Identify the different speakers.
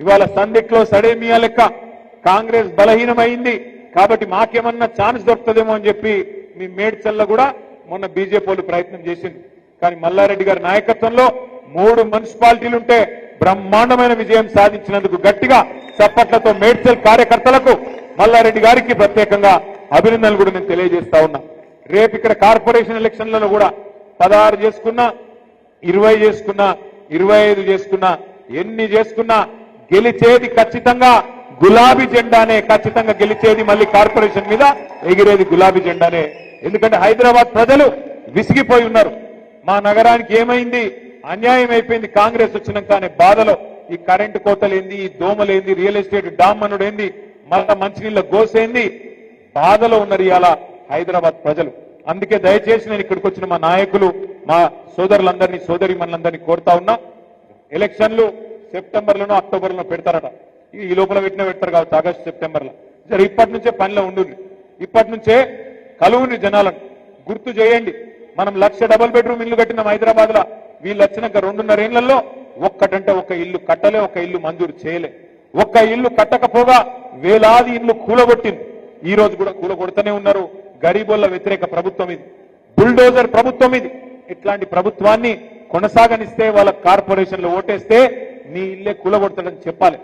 Speaker 1: ఇవాళ సందిట్లో సడేమియా లెక్క కాంగ్రెస్ బలహీనమైంది కాబట్టి మాకేమన్నా ఛాన్స్ దొరుకుతుందేమో అని చెప్పి మీ మేడ్చల్ల కూడా మొన్న బీజేపీ వాళ్ళు ప్రయత్నం చేసింది. కానీ మల్లారెడ్డి గారి నాయకత్వంలో 3 మున్సిపాలిటీలుంటే బ్రహ్మాండమైన విజయం సాధించినందుకు గట్టిగా చప్పట్లతో మేడ్చల్ కార్యకర్తలకు మల్లారెడ్డి గారికి ప్రత్యేకంగా అభినందనలు కూడా నేను తెలియజేస్తా ఉన్నా. రేపు ఇక్కడ కార్పొరేషన్ ఎలక్షన్లలో కూడా 16 చేసుకున్నా, 20 చేసుకున్నా, 25 చేసుకున్నా, ఎన్ని చేసుకున్నా గెలిచేది ఖచ్చితంగా గులాబీ జెండానే. ఖచ్చితంగా గెలిచేది మళ్ళీ కార్పొరేషన్ మీద ఎగిరేది గులాబీ జెండానే. ఎందుకంటే హైదరాబాద్ ప్రజలు విసిగిపోయి ఉన్నారు. మా నగరానికి ఏమైంది, అన్యాయం అయిపోయింది కాంగ్రెస్ వచ్చినాక అనే బాధలో ఈ కరెంటు కోతలేంది, ఈ దోమలేంది, రియల్ ఎస్టేట్ డామ్ అనుడేంది, మళ్ళా మంచినీళ్ళ గోసేంది, బాధలో ఉన్నారు ఇవాళ హైదరాబాద్ ప్రజలు. అందుకే దయచేసి నేను ఇక్కడికి వచ్చిన మా నాయకులు, మా సోదరులందరినీ, సోదరిమణులందరినీ కోరుతా ఉన్నా, ఎలక్షన్లు సెప్టెంబర్లోనో అక్టోబర్లో పెడతారట. ఈ లోపల పెడతారు కావచ్చు, ఆగస్టు సెప్టెంబర్లో. సరే, ఇప్పటి నుంచే పనిలో ఉండుంది, ఇప్పటి నుంచే కలువుని జనాలను గుర్తు చేయండి. మనం 1,00,000 డబుల్ బెడ్రూమ్ ఇల్లు కట్టినాం హైదరాబాద్ లో. వీళ్ళు వచ్చినాక 2.5 ఏళ్లలో ఒక్కటంటే ఒక ఇల్లు కట్టలే, ఒక ఇల్లు మంజూరు చేయలే. ఒక్క ఇల్లు కట్టకపోగా వేలాది ఇల్లు కూలగొట్టింది. ఈ రోజు కూడా కూలగొడుతూనే ఉన్నారు. గరీబోళ్ల వ్యతిరేక ప్రభుత్వం ఇది, బుల్డోజర్ ప్రభుత్వం ఇది. ఇట్లాంటి ప్రభుత్వాన్ని కొనసాగనిస్తే, వాళ్ళ కార్పొరేషన్లో ఓటేస్తే నీ ఇల్లే కూలగొడతాడని చెప్పాలి.